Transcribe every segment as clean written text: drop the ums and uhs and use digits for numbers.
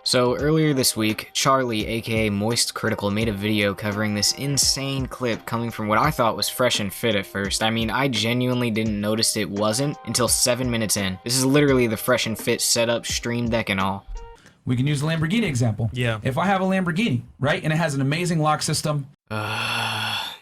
So earlier this week, Charlie, aka A.K.A Cr1tikal, made a video covering this insane clip coming from what I thought was fresh and fit at first. I mean, I genuinely didn't notice it wasn't until 7 minutes in. This is literally the fresh and fit setup, stream deck and all. We can use the Lamborghini example. Yeah. If I have a Lamborghini, right, and it has an amazing lock system.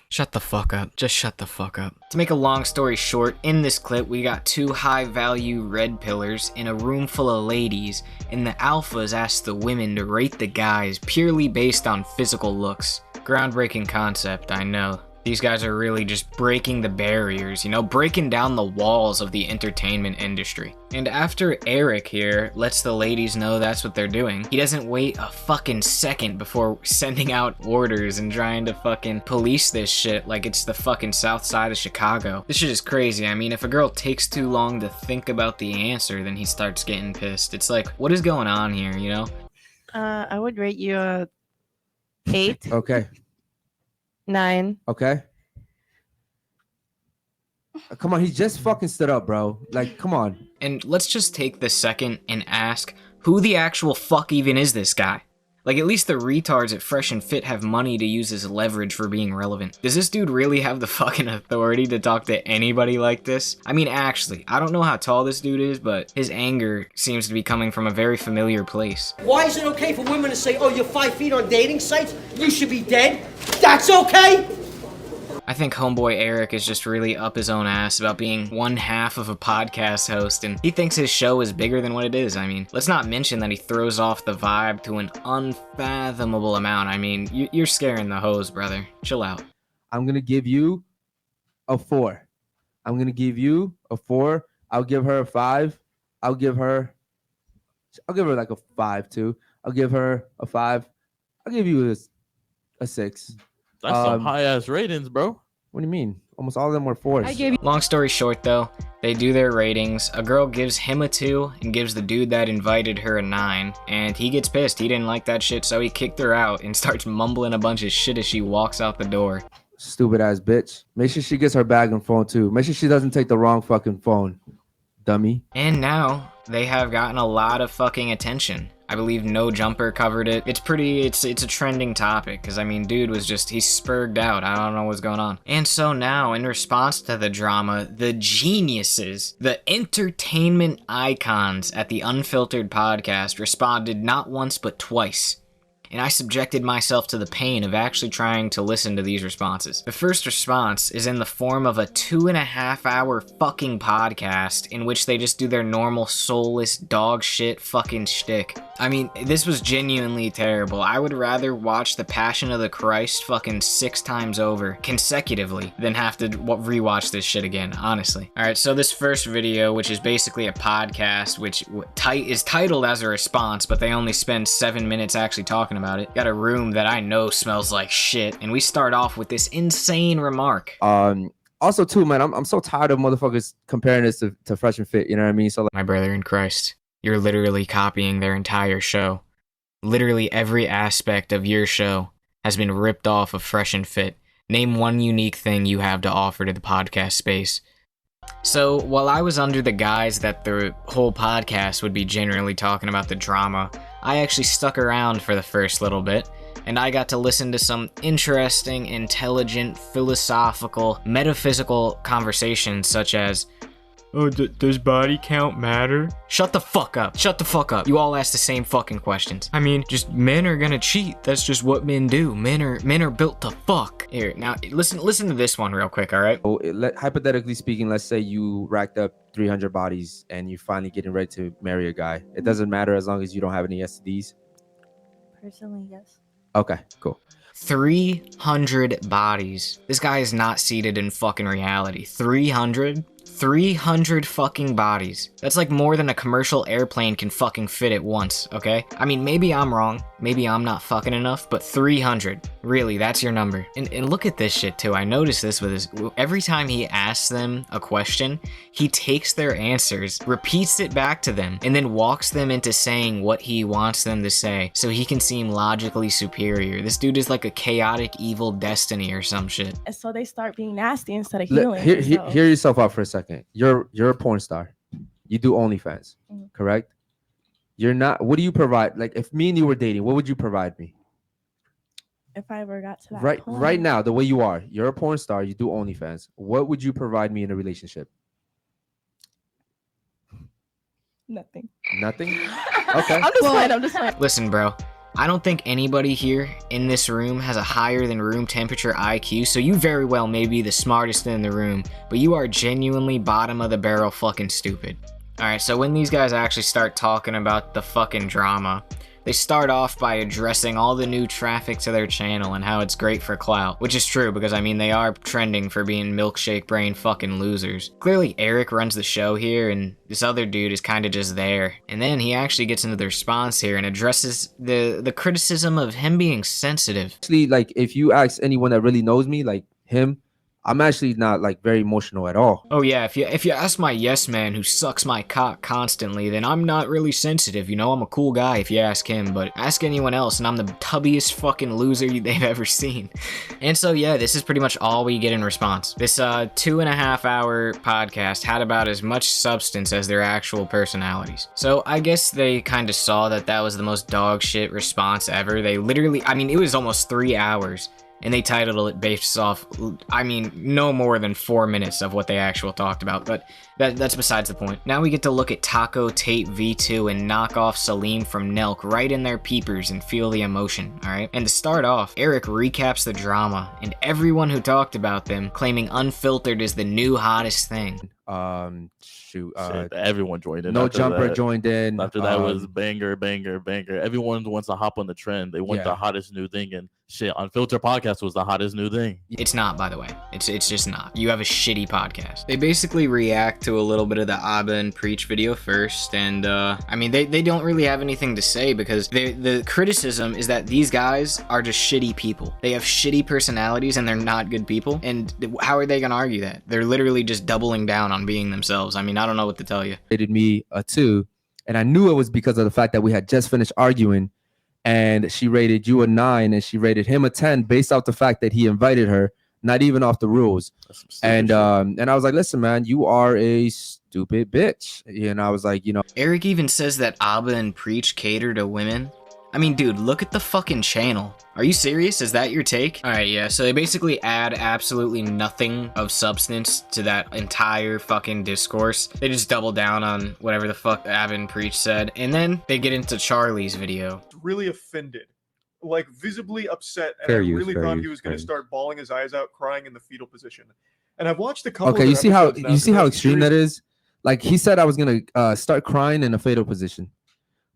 Shut the fuck up. Just shut the fuck up. To make a long story short, in this clip we got two high-value red pillars in a room full of ladies, and the alphas asked the women to rate the guys purely based on physical looks. Groundbreaking concept, I know. These guys are really just breaking the barriers, you know, breaking down the walls of the entertainment industry. And after Eric here lets the ladies know that's what they're doing, he doesn't wait a fucking second before sending out orders and trying to fucking police this shit like it's the fucking south side of Chicago. This shit is crazy. I mean, if a girl takes too long to think about the answer, then he starts getting pissed. It's like, what is going on here, you know? I would rate you a 8. Okay. 9. Okay. Come on, he just fucking stood up, bro. Like, come on. And let's just take the second and ask, who the actual fuck even is this guy? Like, at least the retards at Fresh and Fit have money to use as leverage for being relevant. Does this dude really have the fucking authority to talk to anybody like this? I mean, actually, I don't know how tall this dude is, but his anger seems to be coming from a very familiar place. Why is it okay for women to say, oh, you're 5 feet on dating sites? You should be dead? That's okay? I think homeboy Eric is just really up his own ass about being one half of a podcast host, and he thinks his show is bigger than what it is. I mean, let's not mention that he throws off the vibe to an unfathomable amount. I mean, you're scaring the hoes, brother. Chill out. I'm going to give you a 4. I'm going to give you a 4. I'll give her a 5. I'll give her like a 5 too. I'll give her a 5. I'll give you a 6. That's some high-ass ratings, bro. What do you mean? Almost all of them were 4s. Long story short, though, they do their ratings. A girl gives him a 2 and gives the dude that invited her a 9. And he gets pissed. He didn't like that shit, so he kicked her out and starts mumbling a bunch of shit as she walks out the door. Stupid ass bitch. Make sure she gets her bag and phone too. Make sure she doesn't take the wrong fucking phone. Dummy. And now they have gotten a lot of fucking attention. I believe NoJumper covered it. It's a trending topic, because I mean, dude was just, he spurged out. I don't know what's going on. And so now, in response to the drama, the geniuses, the entertainment icons at the Unfiltered podcast responded not once but twice. And I subjected myself to the pain of actually trying to listen to these responses. The first response is in the form of a 2.5-hour fucking podcast in which they just do their normal soulless dog shit fucking shtick. I mean, this was genuinely terrible. I would rather watch The Passion of the Christ fucking 6 times over consecutively than have to rewatch this shit again, honestly. Alright, so this first video, which is basically a podcast, which is titled as a response, but they only spend 7 minutes actually talking about it. Got a room that I know smells like shit, and we start off with this insane remark. Also too, man, I'm so tired of motherfuckers comparing this to Fresh and Fit, you know what I mean? So like, my brother in Christ, you're literally copying their entire show. Literally every aspect of your show has been ripped off of Fresh and Fit. Name one unique thing you have to offer to the podcast space. So, while I was under the guise that the whole podcast would be generally talking about the drama, I actually stuck around for the first little bit, and I got to listen to some interesting, intelligent, philosophical, metaphysical conversations such as, oh, does body count matter? Shut the fuck up. Shut the fuck up. You all ask the same fucking questions. I mean, just men are gonna cheat. That's just what men do. Men are built to fuck. Here, now listen to this one real quick, all right? Hypothetically speaking, let's say you racked up 300 bodies and you're finally getting ready to marry a guy. It doesn't matter as long as you don't have any STDs. Personally, yes. Okay, cool. 300 bodies. This guy is not seated in fucking reality. 300 fucking bodies. That's like more than a commercial airplane can fucking fit at once, okay? I mean, maybe I'm wrong. Maybe I'm not fucking enough, but 300. Really, that's your number. And look at this shit too. I noticed this with his, every time he asks them a question, he takes their answers, repeats it back to them, and then walks them into saying what he wants them to say so he can seem logically superior. This dude is like a chaotic evil destiny or some shit. And so they start being nasty instead of healing. Hear yourself out for a second. You're a porn star. You do OnlyFans, correct? You're not. What do you provide? Like, if me and you were dating, what would you provide me? If I ever got to that Right, point. right now, the way you are, you're a porn star. You do OnlyFans. What would you provide me in a relationship? Nothing. Nothing. Okay. I'm just playing. I'm just playing. Listen, bro. I don't think anybody here in this room has a higher than room temperature IQ, so you very well may be the smartest in the room, but you are genuinely bottom of the barrel fucking stupid. Alright, so when these guys actually start talking about the fucking drama, they start off by addressing all the new traffic to their channel and how it's great for clout, which is true because I mean they are trending for being milkshake brain fucking losers. Clearly Eric runs the show here and this other dude is kind of just there. And then he actually gets into the response here and addresses the criticism of him being sensitive. Actually, like, if you ask anyone that really knows me, like him, I'm actually not like very emotional at all. Oh yeah, if you ask my yes man who sucks my cock constantly, then I'm not really sensitive, you know, I'm a cool guy if you ask him, but ask anyone else and I'm the tubbiest fucking loser they've ever seen. And so yeah, this is pretty much all we get in response. This 2.5 hour podcast had about as much substance as their actual personalities. So I guess they kind of saw that that was the most dog shit response ever. They literally, I mean, it was almost 3 hours. And they titled it based off, I mean, no more than 4 minutes of what they actually talked about, but that's besides the point. Now we get to look at Taco, Tate, V2, and knock off Salim from Nelk right in their peepers and feel the emotion, alright? And to start off, Eric recaps the drama, and everyone who talked about them claiming Unfiltered is the new hottest thing. Shoot. Shit, everyone joined in. NoJumper joined in. After that was banger, banger, banger. Everyone wants to hop on the trend. They want the hottest new thing, and shit, Unfiltered podcast was the hottest new thing. It's not, by the way. It's just not. You have a shitty podcast. They basically react to a little bit of the Abba and Preach video first, and I mean, they don't really have anything to say because the criticism is that these guys are just shitty people. They have shitty personalities and they're not good people, and how are they gonna argue that? They're literally just doubling down on being themselves. I mean, I don't know what to tell you. Rated me a 2, and I knew it was because of the fact that we had just finished arguing, and she rated you a 9 and she rated him a 10 based off the fact that he invited her, not even off the rules. And I was like, listen, man, you are a stupid bitch. And I was like, you know, Eric even says that Abba and Preach cater to women. I mean, dude, look at the fucking channel. Are you serious? Is that your take? Alright, yeah, so they basically add absolutely nothing of substance to that entire fucking discourse. They just double down on whatever the fuck Abba and Preach said, and then they get into Charlie's video. Really offended, like visibly upset, and Fair I use, really fair thought use, he was fair going to use. start bawling his eyes out, crying in the fetal position. And I've watched a couple. okay, of you see how episodes now, so extreme that is? Like, he said I was gonna start crying in a fetal position.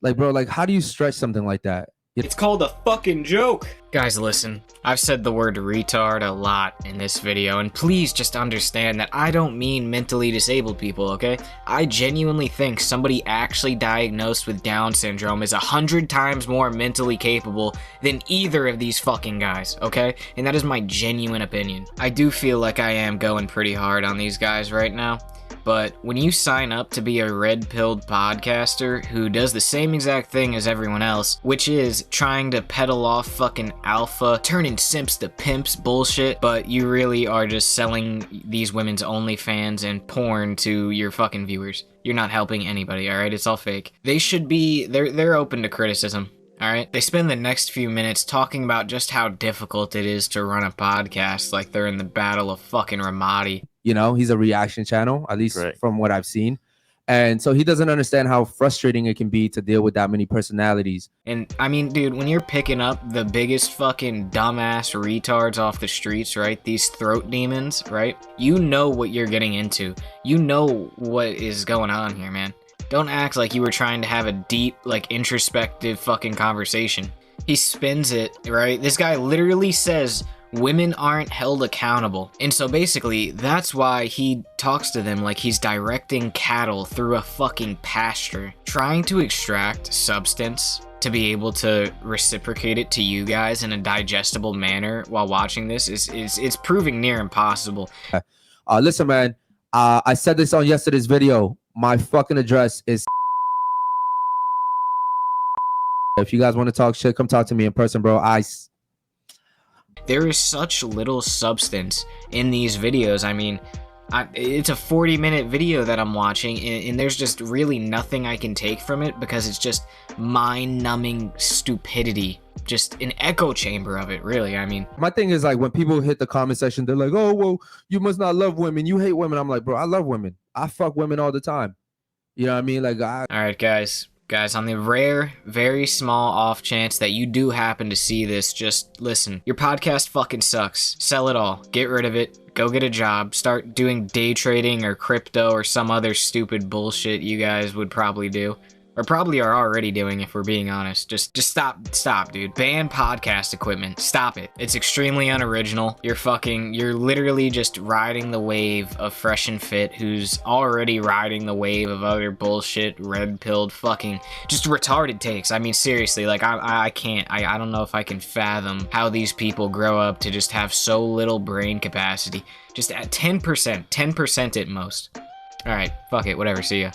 Like, bro, like, how do you stretch something like that? It's called a fucking joke. Guys, listen, I've said the word retard a lot in this video, and please just understand that I don't mean mentally disabled people, okay? I genuinely think somebody actually diagnosed with Down syndrome is 100 times more mentally capable than either of these fucking guys, okay? And that is my genuine opinion. I do feel like I am going pretty hard on these guys right now. But when you sign up to be a red-pilled podcaster who does the same exact thing as everyone else, which is trying to peddle off fucking alpha, turning simps to pimps bullshit, but you really are just selling these women's OnlyFans and porn to your fucking viewers. You're not helping anybody, alright? It's all fake. They should be, they're open to criticism. Alright, they spend the next few minutes talking about just how difficult it is to run a podcast like they're in the Battle of fucking Ramadi. You know, he's a reaction channel, at least from what I've seen. And so he doesn't understand how frustrating it can be to deal with that many personalities. And I mean, dude, when you're picking up the biggest fucking dumbass retards off the streets, right? These throat demons, right? You know what you're getting into. You know what is going on here, man. Don't act like you were trying to have a deep, like, introspective fucking conversation. He spins it, right? This guy literally says women aren't held accountable. And so basically, that's why he talks to them like he's directing cattle through a fucking pasture. Trying to extract substance to be able to reciprocate it to you guys in a digestible manner while watching this is proving near impossible. Listen, man, I said this on yesterday's video. My fucking address is. If you guys want to talk shit, come talk to me in person, bro. There is such little substance in these videos. I mean, It's a 40-minute video that I'm watching, and there's just really nothing I can take from it because it's just mind-numbing stupidity. Just an echo chamber of it, really. I mean, my thing is like when people hit the comment section, they're like, "Oh, well, you must not love women. You hate women." I'm like, bro, I love women. I fuck women all the time. You know what I mean? Like, all right, guys, on the rare, very small off chance that you do happen to see this, just listen. Your podcast fucking sucks. Sell it all. Get rid of it. Go get a job. Start doing day trading or crypto or some other stupid bullshit you guys would probably do. Or probably are already doing, if we're being honest. Just stop, dude. Ban podcast equipment. Stop it. It's extremely unoriginal. You're literally just riding the wave of Fresh and Fit, who's already riding the wave of other bullshit, red-pilled fucking, just retarded takes. I mean, seriously, like, I can't, I don't know if I can fathom how these people grow up to just have so little brain capacity. Just at 10% at most. All right, fuck it, whatever, see ya.